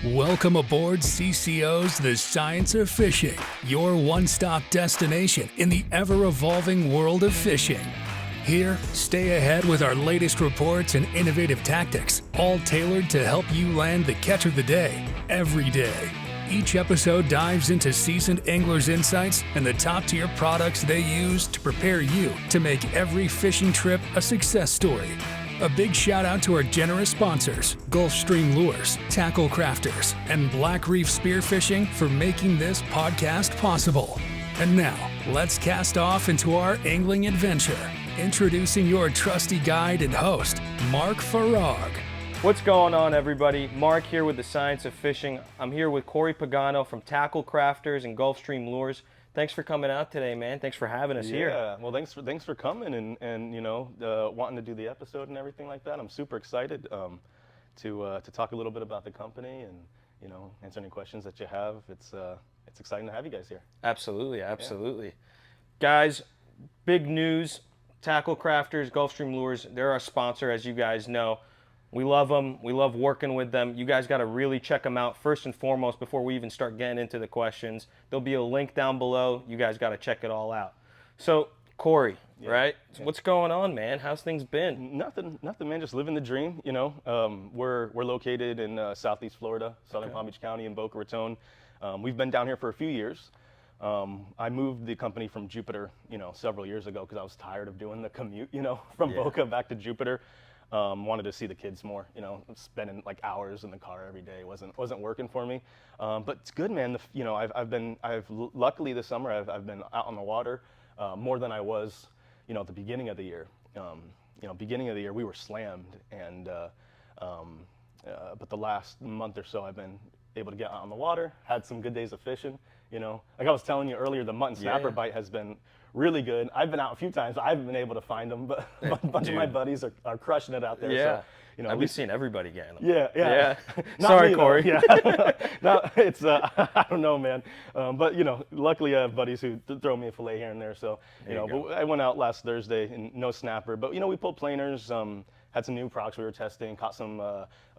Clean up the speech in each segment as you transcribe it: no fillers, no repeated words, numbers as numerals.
Welcome aboard CCO's The Science of Fishing, your one-stop destination in the ever-evolving world of fishing. Here, stay ahead with our latest reports and innovative tactics, all tailored to help you land the catch of the day, every day. Each episode dives into seasoned anglers' insights and the top-tier products they use to prepare you to make every fishing trip a success story. A big shout out to our generous sponsors, Gulfstream Lures, Tackle Crafters, and Black Reef Spearfishing for making this podcast possible. And now, let's cast off into our angling adventure. Introducing your trusty guide and host, Mark Farag. What's going on, everybody? Mark here with The Science of Fishing. I'm here with Corey Pagano from Tackle Crafters and Gulfstream Lures. Thanks for coming out today, man. Thanks for having us here. Yeah, well, thanks for coming and you know, wanting to do the episode and everything like that. I'm super excited to talk a little bit about the company and, you know, answer any questions that you have. It's exciting to have you guys here. Absolutely. Yeah. Guys, big news. Tackle Crafters, Gulfstream Lures, they're our sponsor, as you guys know. We love them. We love working with them. You guys got to really check them out first and foremost before we even start getting into the questions. There'll be a link down below. You guys got to check it all out. So, Corey, right? So what's going on, man? How's things been? Nothing, man. Just living the dream. You know, we're located in Southeast Florida, Southern Palm Beach County in Boca Raton. We've been down here for a few years. I moved the company from Jupiter, you know, several years ago because I was tired of doing the commute, you know, from Boca back to Jupiter. Wanted to see the kids more, you know, spending like hours in the car every day wasn't working for me. But it's good, man. You know, luckily this summer I've been out on the water more than I was, you know, at the beginning of the year. You know, beginning of the year we were slammed, and but the last month or so I've been able to get out on the water, had some good days of fishing. You know, like I was telling you earlier, the mutton snapper bite has been really good. I've been out a few times. I haven't been able to find them, but a bunch of my buddies are crushing it out there. Yeah. So, you know, I've been seeing everybody getting them. Yeah. Sorry, me, Corey. Yeah. No, it's I don't know, man. But you know, luckily I have buddies who throw me a fillet here and there. So you know, but I went out last Thursday and no snapper. But you know, we pulled planers. Had some new products we were testing. Caught some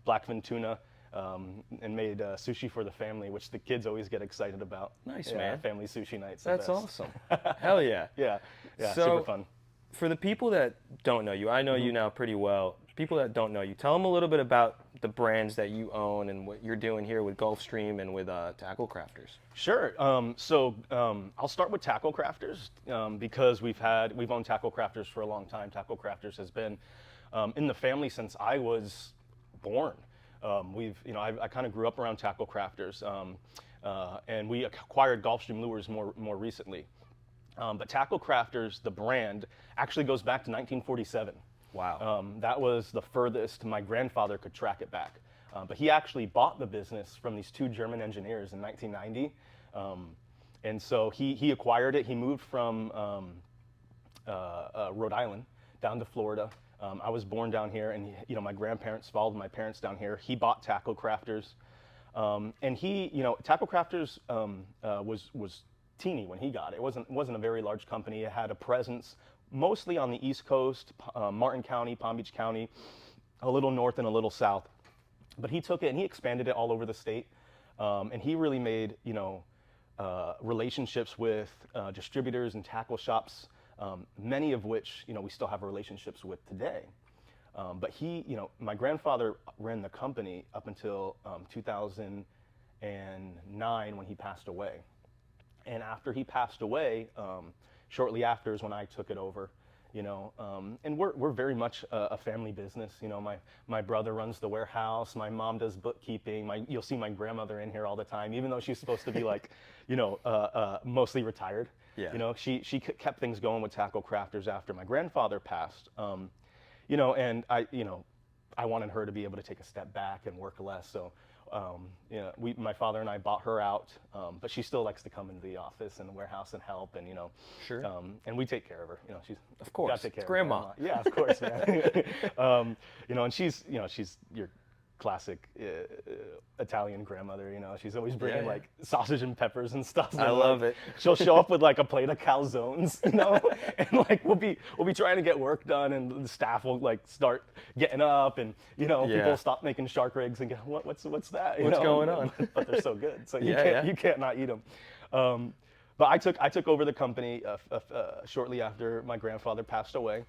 blackfin tuna. And made sushi for the family, which the kids always get excited about. Nice, man. Family sushi nights. That's awesome. Hell yeah. Yeah, So, super fun. For the people that don't know you, I know you now pretty well. People that don't know you, tell them a little bit about the brands that you own and what you're doing here with Gulfstream and with Tackle Crafters. Sure. I'll start with Tackle Crafters because we've owned Tackle Crafters for a long time. Tackle Crafters has been in the family since I was born. I kind of grew up around Tackle Crafters, and we acquired Gulfstream Lures more recently. But Tackle Crafters, the brand, actually goes back to 1947. Wow. That was the furthest my grandfather could track it back. But he actually bought the business from these two German engineers in 1990. And so he acquired it. He moved from Rhode Island down to Florida. I was born down here, and you know, my grandparents followed my parents down here. He bought Tackle Crafters, and Tackle Crafters was teeny when he got it. It wasn't a very large company. It had a presence mostly on the East Coast, Martin County, Palm Beach County, a little north and a little south. But he took it and he expanded it all over the state, and he really made relationships with distributors and tackle shops. Many of which, you know, we still have relationships with today. But my grandfather ran the company up until 2009 when he passed away. And after he passed away, shortly after is when I took it over, you know. And we're very much a family business. You know, my brother runs the warehouse. My mom does bookkeeping. You'll see my grandmother in here all the time, even though she's supposed to be like, you know, mostly retired. Yeah. You know, she kept things going with Tackle Crafters after my grandfather passed. You know, and I wanted her to be able to take a step back and work less. So, you know, my father and I bought her out, but she still likes to come into the office and the warehouse and help, and you know, sure. And we take care of her. You know, she's of course gotta take care grandma. Of her. Yeah, of course, man. You know, and she's your classic Italian grandmother, you know, she's always bringing like sausage and peppers and stuff. I love it. She'll show up with like a plate of calzones, you know, and like we'll be trying to get work done, and the staff will like start getting up, and you know, people stop making shark rigs and go, what's that? You what's know? going on? But they're so good, so you can't not eat them. But I took over the company shortly after my grandfather passed away.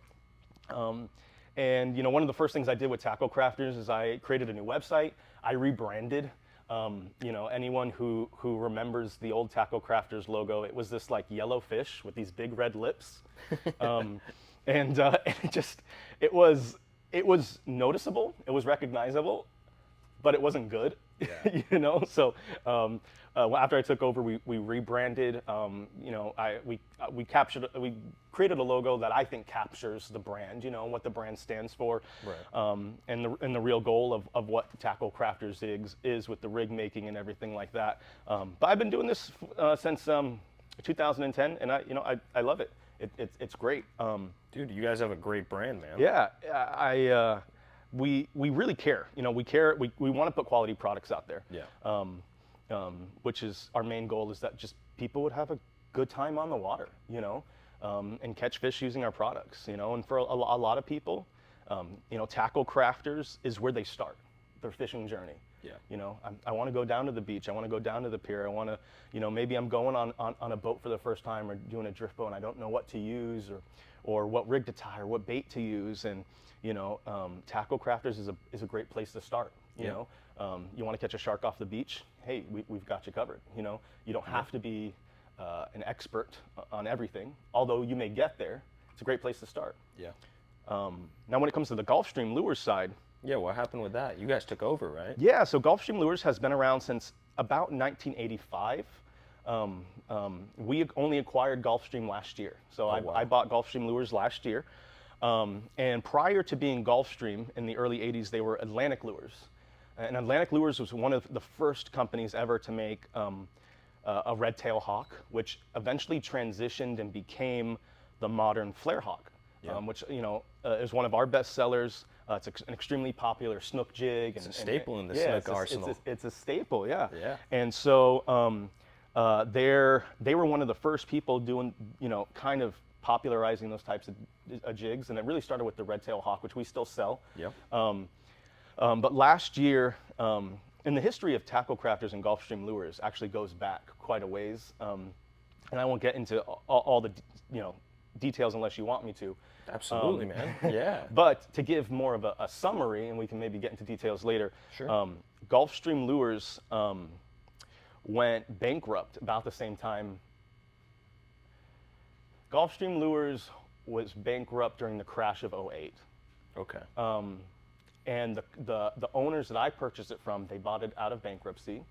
And you know, one of the first things I did with Tackle Crafters is I created a new website. I rebranded. You know, anyone who remembers the old Tackle Crafters logo, it was this like yellow fish with these big red lips, and it was noticeable, it was recognizable, but it wasn't good. Yeah. You know, so after I took over, we rebranded. You know, we created a logo that I think captures the brand. You know, what the brand stands for, right. And the real goal of what Tackle Crafters is with the rig making and everything like that. But I've been doing this since 2010, and I love it. It's great. Dude, you guys have a great brand, man. Yeah, we really care. You know, we care. We want to put quality products out there. Yeah. Which is our main goal, is that just people would have a good time on the water, you know, and catch fish using our products, you know. And for a lot of people, you know, Tackle Crafters is where they start their fishing journey. Yeah. You know, I want to go down to the beach. I want to go down to the pier. I want to, you know, maybe I'm going on a boat for the first time, or doing a drift boat, and I don't know what to use, or what rig to tie, or what bait to use. And you know, Tackle Crafters is a great place to start. You know, you want to catch a shark off the beach? Hey, we've got you covered. You know, you don't have to be an expert on everything, although you may get there. It's a great place to start. Yeah. Now, when it comes to the Gulfstream Lures side. Yeah, what happened with that? You guys took over, right? Yeah, so Gulfstream Lures has been around since about 1985. We only acquired Gulfstream last year. So I bought Gulfstream Lures last year. And prior to being Gulfstream in the early 80s, they were Atlantic Lures. And Atlantic Lures was one of the first companies ever to make a red tail hawk, which eventually transitioned and became the modern flare hawk, which, you know, is one of our best sellers. It's an extremely popular snook jig. It's a staple in the snook arsenal. It's a staple, yeah. And so they were one of the first people doing, you know, kind of popularizing those types of jigs, and it really started with the red tail hawk, which we still sell. Yep. But last year, in the history of Tackle Crafters and Gulfstream Lures, actually goes back quite a ways, and I won't get into all the details unless you want me to. Absolutely, man. Yeah. But to give more of a summary, and we can maybe get into details later. Sure. Gulfstream Lures went bankrupt about the same time. Gulfstream Lures was bankrupt during the crash of '08. Okay. And the owners that I purchased it from, they bought it out of bankruptcy,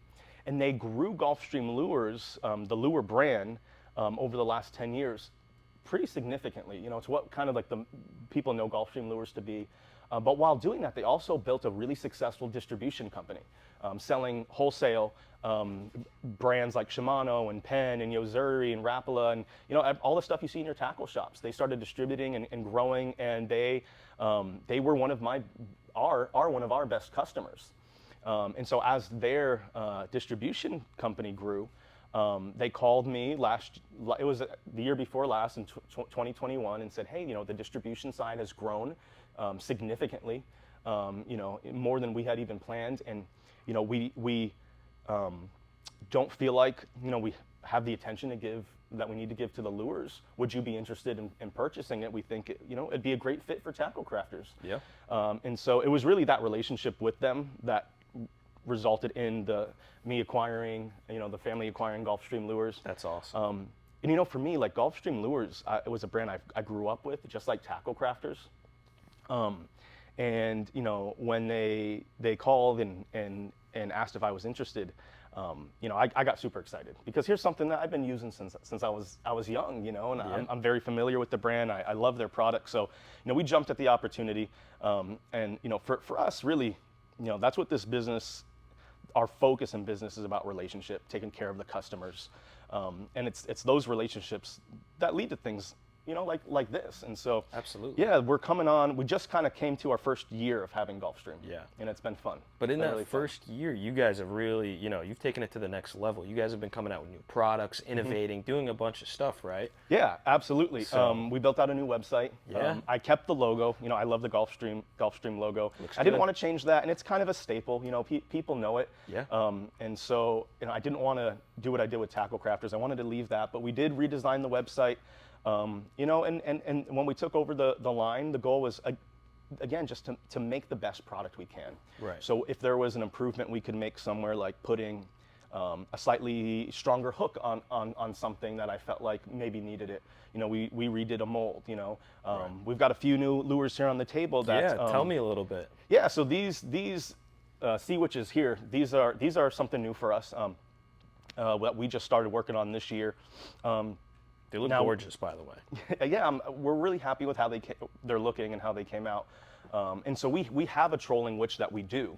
and they grew Gulfstream Lures, the lure brand, over the last 10 years, pretty significantly. You know, it's what kind of like the people know Gulfstream Lures to be. But while doing that, they also built a really successful distribution company, selling wholesale brands like Shimano and Penn and Yozuri and Rapala, and you know, all the stuff you see in your tackle shops. They started distributing and growing, and they were one of our best customers. And so as their distribution company grew, they called me it was the year before last in 2021, and said, hey, you know, the distribution side has grown significantly, you know, more than we had even planned, and you know, we don't feel like, you know, we have the attention that we need to give to the lures. Would you be interested in purchasing it? We think you know, it'd be a great fit for Tackle Crafters. Yeah. And so it was really that relationship with them that resulted in me acquiring, you know, the family acquiring Gulfstream Lures. That's awesome. And you know, for me, like Gulfstream Lures, it was a brand I grew up with, just like Tackle Crafters. And you know, when they called and asked if I was interested, you know, I got super excited, because here's something that I've been using since I was young, you know, and I'm very familiar with the brand. I love their product, so you know, we jumped at the opportunity, and you know, for us, really, you know, that's what this business, our focus in business is about: relationship, taking care of the customers, and it's those relationships that lead to things, like this. And so, Absolutely. yeah, we're coming on. We just kind of came to our first year of having Gulfstream. Yeah. And it's been fun. But in Been that really fun. first year, you guys have really, you've taken it to the next level. You guys have been coming out with new products, innovating, doing a bunch of stuff, right? Yeah, absolutely. So- We built out a new website. Yeah. I kept the logo. I love the Gulfstream logo. Looks I didn't good. want to change that, and it's kind of a staple. People know it. Yeah. And so, I didn't want to do what I did with Tackle Crafters. I wanted to leave that, but we did redesign the website. And when we took over the line, the goal was, again, just to make the best product we can. Right. So if there was an improvement we could make somewhere, like putting a slightly stronger hook on something that I felt like maybe needed it. We redid a mold. We've got a few new lures here on the table. That, Yeah, tell me a little bit. Yeah, so these sea witches here, these are something new for us that we just started working on this year. They look Now- gorgeous, by the way. Yeah, we're really happy with how they're looking and how they came out. And so we have a trolling witch that we do.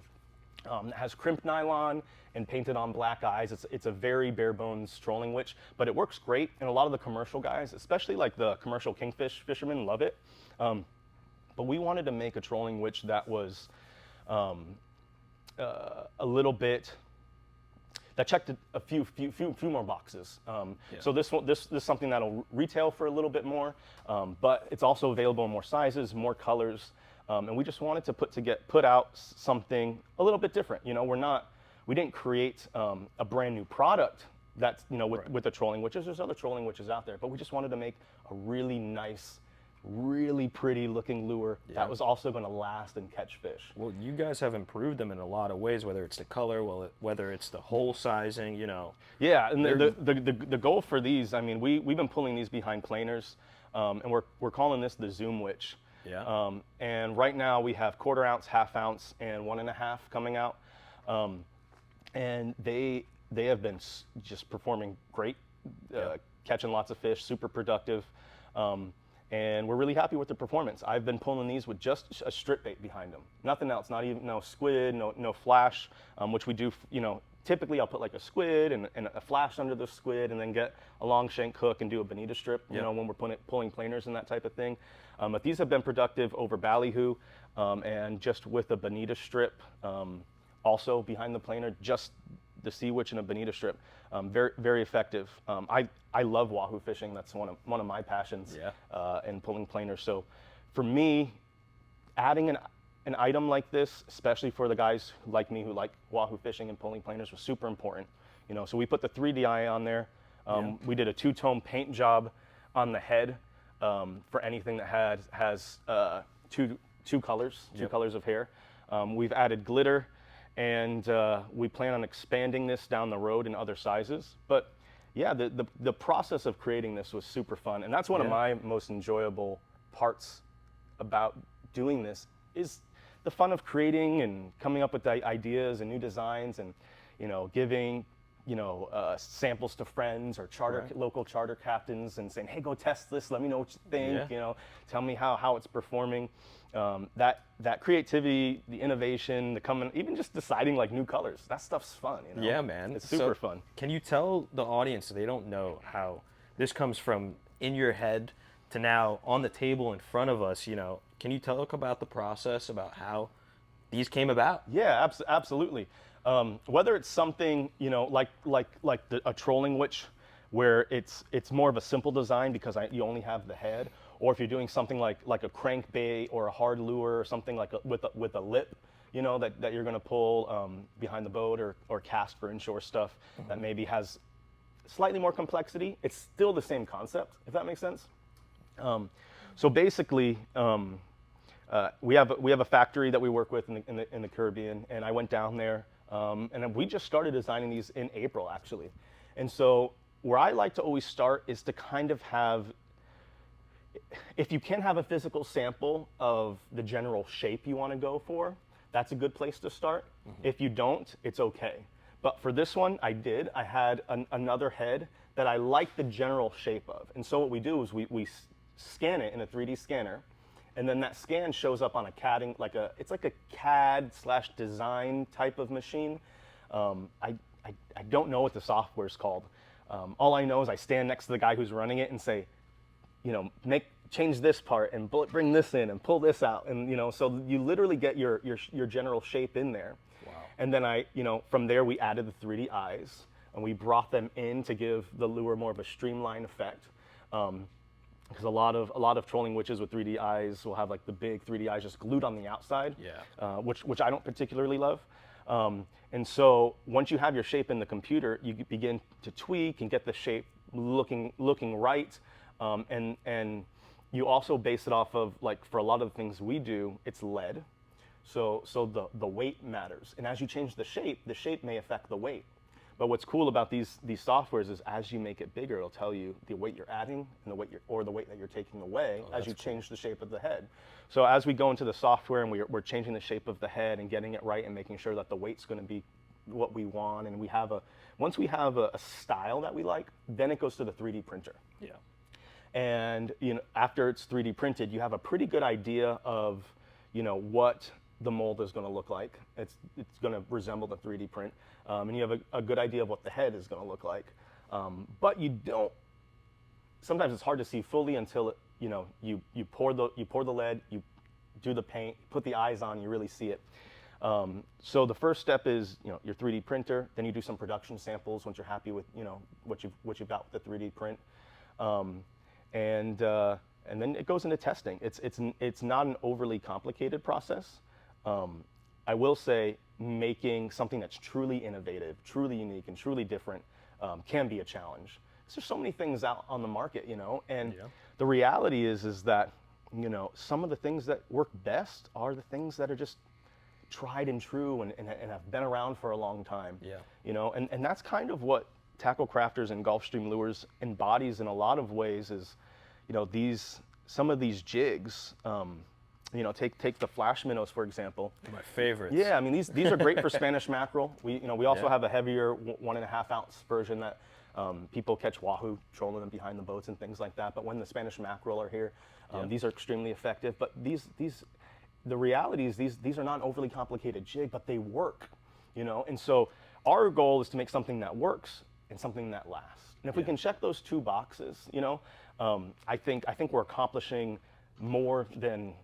It has crimped nylon and painted on black eyes. It's a very bare bones trolling witch, but it works great. And a lot of the commercial guys, especially like the commercial kingfish fishermen, love it. But we wanted to make a trolling witch that was a little bit, that checked a few more boxes. So this is something that'll retail for a little bit more, but it's also available in more sizes, more colors, and we just wanted to put out something a little bit different. We didn't create a brand new product that's with the trolling witches. There's other trolling witches out there, but we just wanted to make a really nice, really pretty looking lure that was also going to last and catch fish. Well, you guys have improved them in a lot of ways, whether it's the color, whether it's the hole sizing, Yeah, and the goal for these, we've been pulling these behind planers, and we're calling this the Zoom Witch. Yeah. And right now we have 1/4 ounce, 1/2 ounce, and 1.5 coming out, and they have been just performing great, catching lots of fish, super productive. And we're really happy with the performance. I've been pulling these with just a strip bait behind them, nothing else, not even no squid, no flash, which we do. Typically I'll put like a squid and a flash under the squid, and then get a long shank hook and do a bonita strip. When we're pulling planers and that type of thing. But these have been productive over ballyhoo, and just with a bonita strip, also behind the planer, just the sea witch and a bonita strip. Very, very effective. I love wahoo fishing. That's one of my passions. And pulling planers. So for me, adding an item like this, especially for the guys like me who like wahoo fishing and pulling planers, was super important. So we put the 3D eye on there. We did a 2-tone paint job on the head for anything that has two colors, two colors of hair. We've added glitter. And we plan on expanding this down the road in other sizes. But yeah, the process of creating this was super fun. And that's one of my most enjoyable parts about doing this, is the fun of creating and coming up with ideas and new designs, and giving samples to friends or local charter captains and saying, hey, go test this, let me know what you think, tell me how it's performing. That creativity, the innovation, even just deciding like new colors, that stuff's fun. Yeah, man. It's super fun. Can you tell the audience, so they don't know, how this comes from in your head to now on the table in front of us? Can you talk about the process, about how these came about? Yeah, absolutely. Whether it's something like a trolling witch, where it's more of a simple design because you only have the head, or if you're doing something like a crankbait or a hard lure or something like with a lip, that you're going to pull behind the boat or cast for inshore stuff that maybe has slightly more complexity. It's still the same concept, if that makes sense. So basically, we have a factory that we work with in the Caribbean, and I went down there, and we just started designing these in April, actually. And so where I like to always start is to kind of have, if you can have a physical sample of the general shape you want to go for, that's a good place to start. If you don't, it's okay. But for this one, I had another head that I like the general shape of. And so what we do is we scan it in a 3D scanner, and then that scan shows up on a CAD, it's like a CAD/design type of machine. I don't know what the software is called. All I know is I stand next to the guy who's running it and say, change this part and bring this in and pull this out, and so you literally get your general shape in there. Wow. And then from there we added the 3D eyes, and we brought them in to give the lure more of a streamlined effect. Because a lot of trolling witches with 3D eyes will have like the big 3D eyes just glued on the outside, which I don't particularly love. And so once you have your shape in the computer, you begin to tweak and get the shape looking right, and you also base it off of, like, for a lot of the things we do, it's lead, so the weight matters, and as you change the shape may affect the weight. But what's cool about these softwares is as you make it bigger, it'll tell you the weight you're adding and the weight that you're taking away as you change the shape of the head. So as we go into the software and we're changing the shape of the head and getting it right and making sure that the weight's going to be what we want, and once we have a style that we like, then it goes to the 3D printer. Yeah. And after it's 3D printed, you have a pretty good idea of what the mold is going to look like. It's going to resemble the 3D print, and you have a good idea of what the head is going to look like. But you don't. Sometimes it's hard to see fully until you pour the lead, you do the paint, put the eyes on, you really see it. So the first step is your 3D printer. Then you do some production samples once you're happy with what you've got with the 3D print, and then it goes into testing. It's not an overly complicated process. I will say making something that's truly innovative, truly unique, and truly different can be a challenge. There's so many things out on the market, and the reality is that some of the things that work best are the things that are just tried and true and have been around for a long time. And that's kind of what Tackle Crafters and Gulfstream Lures embodies in a lot of ways. Is some of these jigs. Take the flash minnows, for example. My favorites. Yeah, I mean these are great for Spanish mackerel. We also have a heavier 1.5 ounce version that people catch wahoo trolling them behind the boats and things like that. But when the Spanish mackerel are here, these are extremely effective. But the reality is these are not an overly complicated jig, but they work. And so our goal is to make something that works and something that lasts. And if we can check those two boxes, I think we're accomplishing more than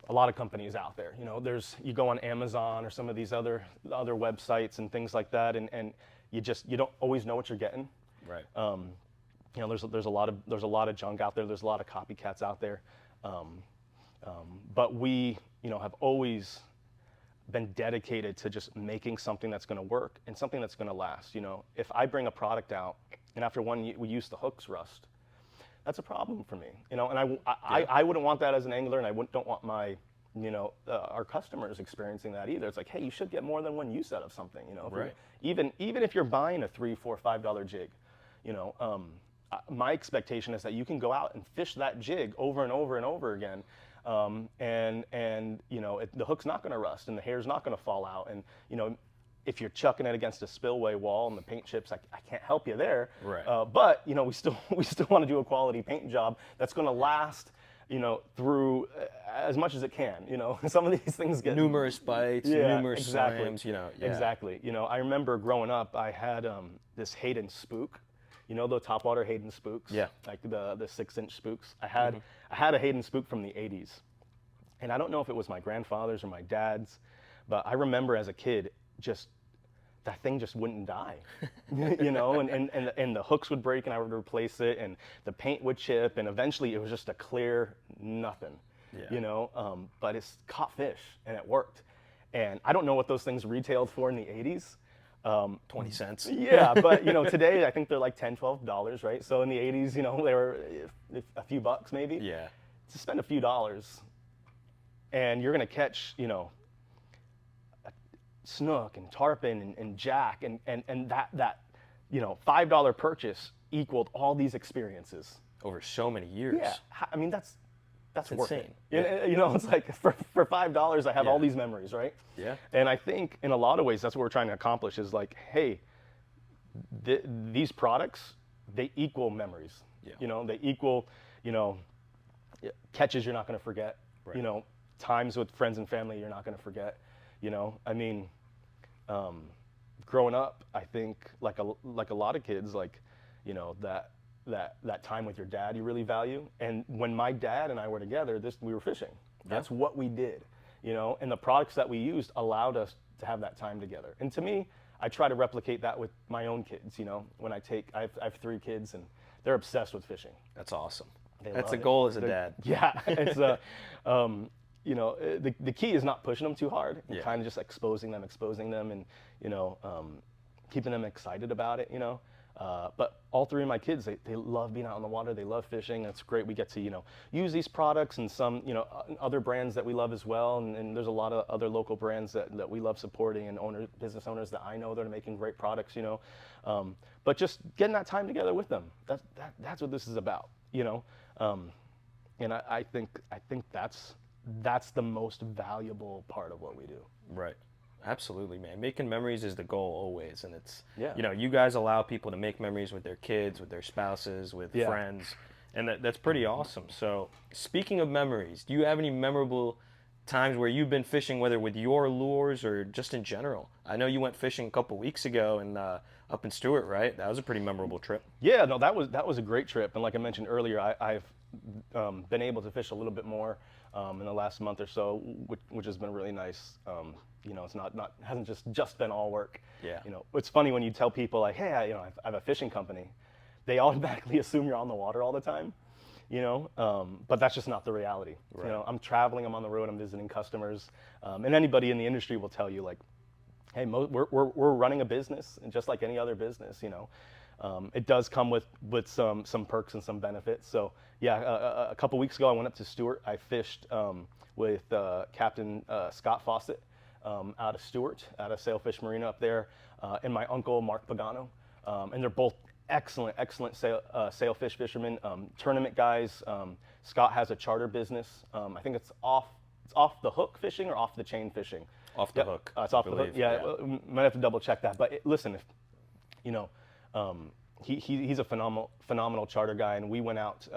a lot of companies out there. You go on Amazon or some of these other websites and things like that, and you don't always know what you're getting. Right. There's a lot of junk out there. There's a lot of copycats out there. But we have always been dedicated to just making something that's going to work and something that's going to last. If I bring a product out and after one use the hooks rust, that's a problem for me. And I wouldn't want that as an angler, and I don't want my our customers experiencing that either. It's like, hey, you should get more than one use out of something. Right. Even if you're buying a $3, $4, $5 jig, my expectation is that you can go out and fish that jig over and over and over again. The hook's not going to rust and the hair's not going to fall out. And if you're chucking it against a spillway wall and the paint chips, I can't help you there. Right. But we still want to do a quality paint job that's going to last through as much as it can. Some of these things get numerous bites, numerous slams. Exactly. I remember growing up, I had this Hayden spook. The topwater Hayden spooks, like the 6-inch spooks. I had a Hayden spook from the 80s, and I don't know if it was my grandfather's or my dad's, but I remember as a kid, that thing just wouldn't die, and the hooks would break and I would replace it, and the paint would chip, and eventually it was just a clear nothing, but it's caught fish and it worked, and I don't know what those things retailed for in the 80s. 20 cents. Yeah, but today I think they're like $10, $12, right? So in the 80s, they were a few bucks maybe. Yeah. To spend a few dollars, and you're gonna catch, a snook and tarpon and jack, and that $5 purchase equaled all these experiences over so many years. Yeah, I mean that's worth insane. it. It's like for $5 I have all these memories, right? Yeah. And I think in a lot of ways that's what we're trying to accomplish is like, hey, these products, they equal memories. Yeah. They equal, catches you're not going to forget. Right. Times with friends and family you're not going to forget. I mean, growing up, I think like a lot of kids, that that time with your dad you really value. And when my dad and I were together, we were fishing. That's what we did, you know. And the products that we used allowed us to have that time together. And to me, I try to replicate that with my own kids. You know, when I have 3 kids, and they're obsessed with fishing. That's awesome. They That's love a it. goal as a dad. Yeah, it's you know, the key is not pushing them too hard, and kind of just exposing them, and you know, keeping them excited about it. You know, but all 3 of my kids, they love being out on the water. They love fishing. It's great. We get to, you know, use these products and some, you know, other brands that we love as well. And there's a lot of other local brands that we love supporting, and business owners that I know that are making great products. You know, but just getting that time together with them. That's what this is about. You know, and I think that's the most valuable part of what we do. Right. Absolutely, man. Making memories is the goal always, and it's, Yeah. you know, you guys allow people to make memories with their kids, with their spouses, with friends, and that's pretty awesome. So, speaking of memories, do you have any memorable times where you've been fishing, whether with your lures or just in general? I know you went fishing a couple weeks ago and up in Stewart, right? That was a pretty memorable trip. Yeah, no, that was a great trip, and like I mentioned earlier, I've been able to fish a little bit more in the last month or so, which has been really nice. You know, it's hasn't just been all work. Yeah. You know, it's funny when you tell people like, hey, I have a fishing company, they automatically assume you're on the water all the time. You know, but that's just not the reality. Right. You know, I'm traveling, I'm on the road, I'm visiting customers, and anybody in the industry will tell you like, hey, we're running a business, and just like any other business, you know, it does come with some perks and some benefits. So yeah, a couple weeks ago I went up to Stewart. I fished with Captain Scott Fawcett out of Stewart, out of Sailfish Marina up there, and my uncle Mark Pagano, and they're both excellent sailfish fishermen, tournament guys. Scott has a charter business. I think it's off the hook fishing or off the chain fishing. Off the hook. It's off the hook. Yeah, well, might have to double check that. But listen, if you know, he's a phenomenal charter guy, and we went out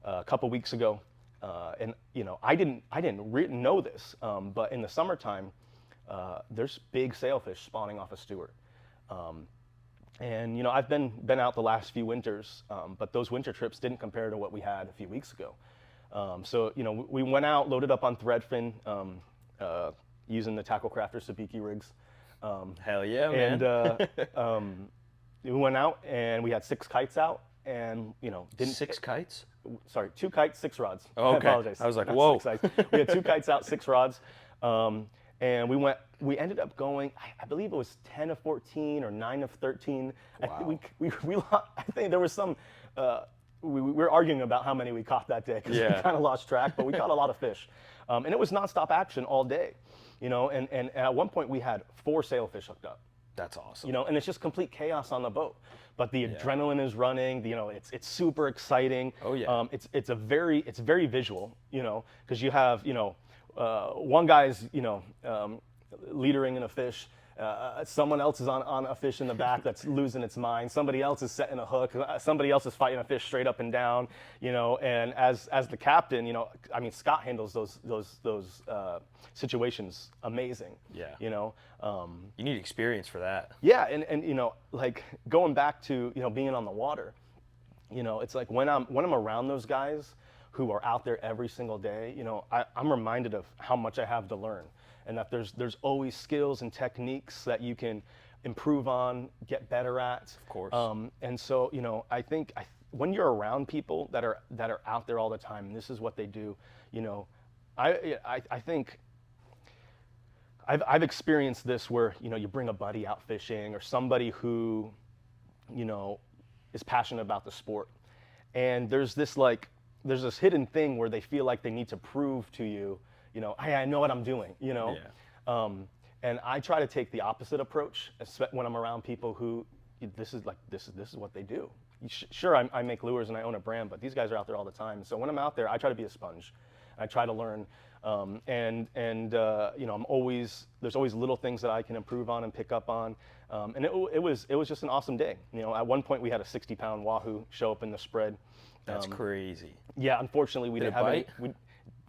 a couple weeks ago, and you know, I didn't know this, but in the summertime, there's big sailfish spawning off of Stewart. And you know, I've been out the last few winters, but those winter trips didn't compare to what we had a few weeks ago. So you know, we went out, loaded up on threadfin, using the Tackle Crafter Sabiki rigs. Hell yeah, man! And we went out and we had 6 kites out, and you know, 6 kites? Sorry, 2 kites, 6 rods. Oh, okay. I apologize. I was like, Not whoa. 6 kites. We had 2 kites out, 6 rods. And we ended up going, I believe it was 10 of 14 or 9 of 13. Wow. I think there was some, we were arguing about how many we caught that day, because we kind of lost track, but we caught a lot of fish. And it was nonstop action all day, you know, and at one point we had 4 sailfish hooked up. That's awesome. You know, and it's just complete chaos on the boat. But the adrenaline is running. You know, it's super exciting. Oh yeah. It's very visual. You know, because you have, you know, one guy's, you know, leadering in a fish. Someone else is on a fish in the back that's losing its mind. Somebody else is setting a hook. Somebody else is fighting a fish straight up and down. You know, and as the captain, you know, I mean, Scott handles those situations amazing. Yeah. You know, you need experience for that. yeah, and you know, like going back to, you know, being on the water, you know, it's like when I'm around those guys who are out there every single day, you know, I'm reminded of how much I have to learn, and that there's always skills and techniques that you can improve on, get better at. Of course. And so, you know, I think when you're around people that are out there all the time, and this is what they do, you know, I think I've experienced this where, you know, you bring a buddy out fishing, or somebody who, you know, is passionate about the sport, and there's this hidden thing where they feel like they need to prove to you, you know, hey, I know what I'm doing, you know. Yeah. And I try to take the opposite approach when I'm around people who, this is what they do. Sure, I make lures and I own a brand, but these guys are out there all the time. So when I'm out there, I try to be a sponge. I try to learn, and you know, there's always little things that I can improve on and pick up on, and it was just an awesome day. You know, at one point we had a 60-pound wahoo show up in the spread. That's crazy. Yeah, unfortunately we didn't have bite?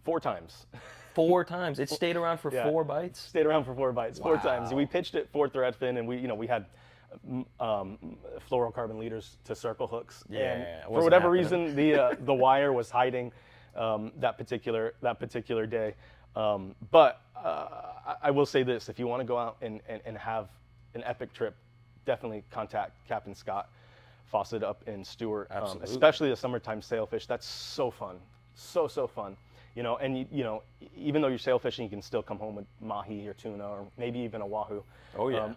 4 times. 4 times. It stayed around for 4 bites. Stayed around for 4 bites, Wow. 4 times. We pitched it 4 threadfin, and we had fluorocarbon leaders to circle hooks. Yeah, and it for wasn't whatever happening. reason, the wire was hiding that particular day. But I will say this: if you want to go out and have an epic trip, definitely contact Captain Scott Fawcett up in Stewart. Absolutely. Especially the summertime sailfish. That's so fun, so fun. You know, and even though you're sailfishing, you can still come home with mahi or tuna or maybe even a wahoo. Oh yeah.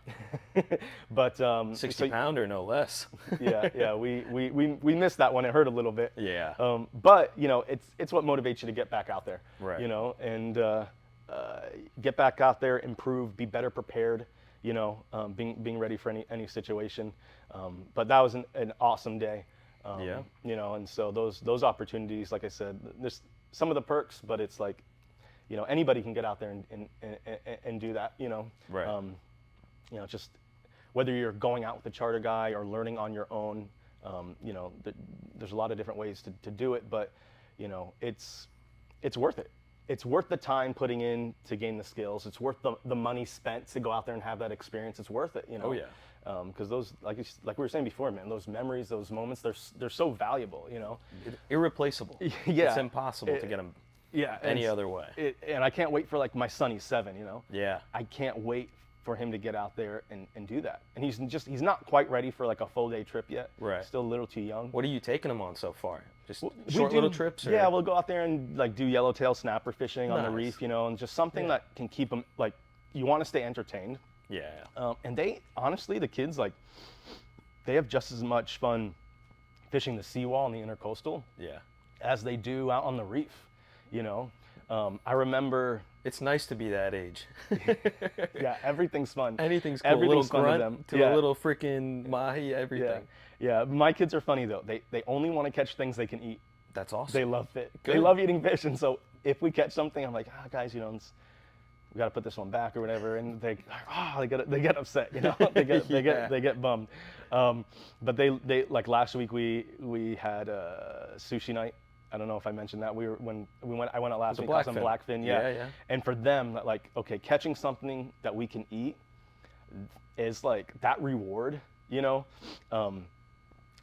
But 60 pounder, no less. yeah, we missed that one. It hurt a little bit. Yeah. But it's what motivates you to get back out there. Right. You know, and get back out there, improve, be better prepared. You know, being ready for any situation. But that was an awesome day. Yeah. You know, and so those opportunities, like I said, there's some of the perks, but it's like, you know, anybody can get out there and do that. You know. Right. You know, just whether you're going out with a charter guy or learning on your own, you know, there's a lot of different ways to do it, but you know, it's worth it. It's worth the time putting in to gain the skills. It's worth the money spent to go out there and have that experience. It's worth it, you know. Oh yeah. Because those, like we were saying before, man, those memories, those moments, they're so valuable, you know. Irreplaceable. Yeah. It's impossible to get them Yeah. any other way. And I can't wait for like my son. He's 7, you know. Yeah. I can't wait for him to get out there and do that. And he's not quite ready for like a full day trip yet. Right. Still a little too young. What are you taking them on so far? Just We short do- little trips? Or? Yeah, we'll go out there and like do yellowtail snapper fishing on the Nice. reef, you know, and just something that can keep them like, you want to stay entertained. Yeah. And they, honestly, the kids, like, they have just as much fun fishing the seawall and the intercoastal Yeah. as they do out on the reef, you know. I remember, It's nice to be that age. yeah, everything's fun. Anything's cool. Everything's A fun little to grunt them. to Yeah. a little freaking mahi, Yeah, everything. yeah. My kids are funny though. They only want to catch things they can eat. That's awesome. They love it. They Good. love eating fish, and so if we catch something, I'm like, guys, you know, we got to put this one back or whatever, and they get upset, you know, they get bummed. But they like last week we had sushi night. I don't know if I mentioned that. I went out last week, caught some blackfin. Yeah, yeah. And for them, like, okay, catching something that we can eat is like that reward, you know.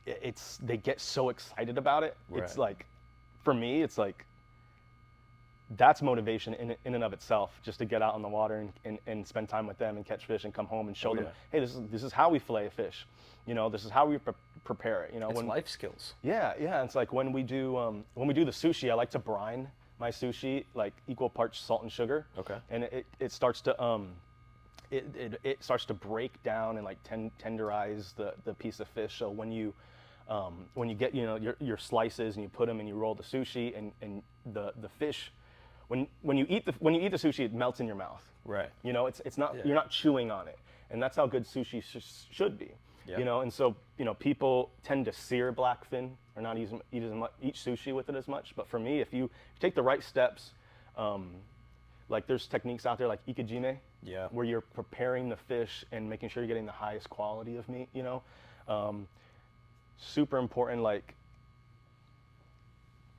They get so excited about it. Right. It's like, for me, it's like, that's motivation in and of itself, just to get out on the water and spend time with them and catch fish and come home and show them, hey, this is how we fillet a fish, you know, this is how we prepare it, you know. It's life skills. Yeah. It's like when we do the sushi, I like to brine my sushi like equal parts salt and sugar. Okay. And it starts to it starts to break down and like tenderize the piece of fish. So when you get, you know, your slices and you put them and you roll the sushi and the fish, when you eat the sushi, it melts in your mouth. Right. You know, it's not, you're not chewing on it, and that's how good sushi should be. Yep. You know, and so, you know, people tend to sear blackfin or not eat sushi with it as much. But for me, if you take the right steps, like there's techniques out there like ikejime, Yeah. where you're preparing the fish and making sure you're getting the highest quality of meat. You know, super important. Like,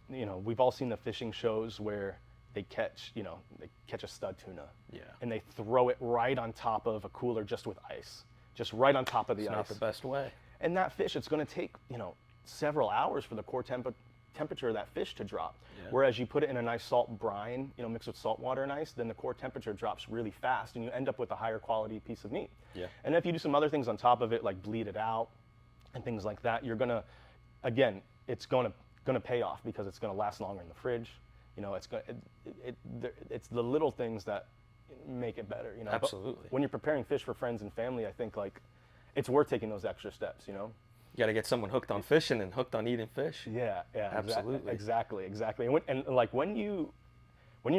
you know, we've all seen the fishing shows where they catch a stud tuna. Yeah. And they throw it right on top of a cooler just with ice, just right on top of the It's ice. not the best way. And that fish, it's going to take, you know, several hours for the core temperature of that fish to drop. Yeah. Whereas you put it in a nice salt brine, you know, mixed with salt water and ice, then the core temperature drops really fast and you end up with a higher quality piece of meat. Yeah. And if you do some other things on top of it, like bleed it out and things like that, you're gonna, again, it's gonna pay off because it's gonna last longer in the fridge. You know, it's the little things that make it better. You know, Absolutely. But when you're preparing fish for friends and family, I think like it's worth taking those extra steps. You know. You got to get someone hooked on fishing and hooked on eating fish. Yeah, Absolutely. exactly. And like when you're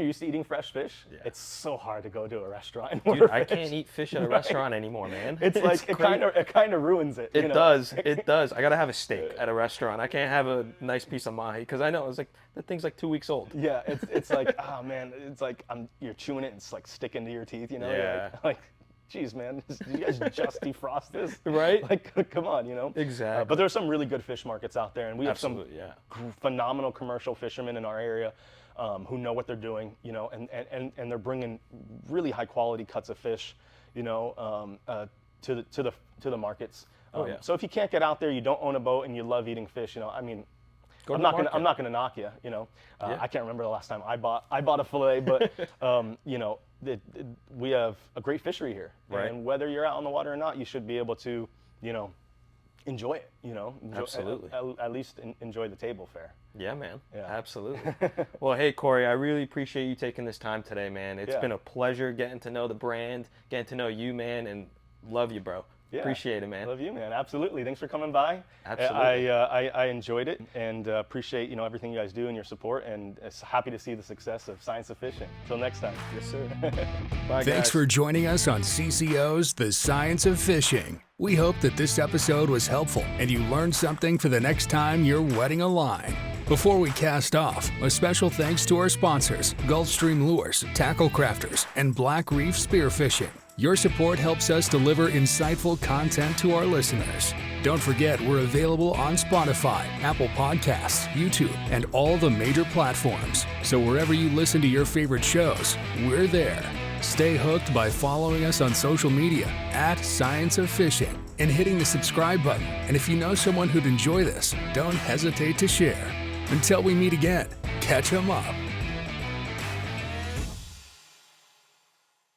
used to eating fresh fish, Yeah. it's so hard to go to a restaurant. And Dude, order I fish. can't eat fish at a restaurant anymore, man. It's like it kind of ruins it. It you know? does. It does. I gotta have a steak at a restaurant. I can't have a nice piece of mahi because I know it's like that thing's like 2 weeks old. Yeah, it's like, oh man, it's like you're chewing it and it's like sticking to your teeth. You know. You're Yeah. Like, geez, man, did you guys just defrost this? Right? Like, come on, you know. Exactly. But there's some really good fish markets out there, and we have Absolutely, yeah. some phenomenal commercial fishermen in our area who know what they're doing, you know, and they're bringing really high quality cuts of fish, you know, to the markets. Yeah. So if you can't get out there, you don't own a boat, and you love eating fish, I mean, Go to I'm the not gonna market. knock you. Yeah. I can't remember the last time I bought a fillet, but we have a great fishery here, Right. and whether you're out on the water or not, you should be able to enjoy it. Absolutely. At least enjoy the table fare. Yeah, man. Yeah. Absolutely. Well, hey, Corey, I really appreciate you taking this time today, man. It's Yeah. been a pleasure getting to know the brand, getting to know you, man, and love you, bro. Yeah. Appreciate it, man. Love you, man. Absolutely. Thanks for coming by. Absolutely. I enjoyed it, and appreciate everything you guys do and your support, and happy to see the success of Science of Fishing. Till next time. Yes, sir. Bye, Thanks guys. for joining us on CCO's The Science of Fishing. We hope that this episode was helpful and you learned something for the next time you're wetting a line. Before we cast off, a special thanks to our sponsors, Gulfstream Lures, Tackle Crafters, and Black Reef Spearfishing. Your support helps us deliver insightful content to our listeners. Don't forget, we're available on Spotify, Apple Podcasts, YouTube, and all the major platforms. So wherever you listen to your favorite shows, we're there. Stay hooked by following us on social media @Science of Fishing and hitting the subscribe button. And if you know someone who'd enjoy this, don't hesitate to share. Until we meet again, catch 'em up.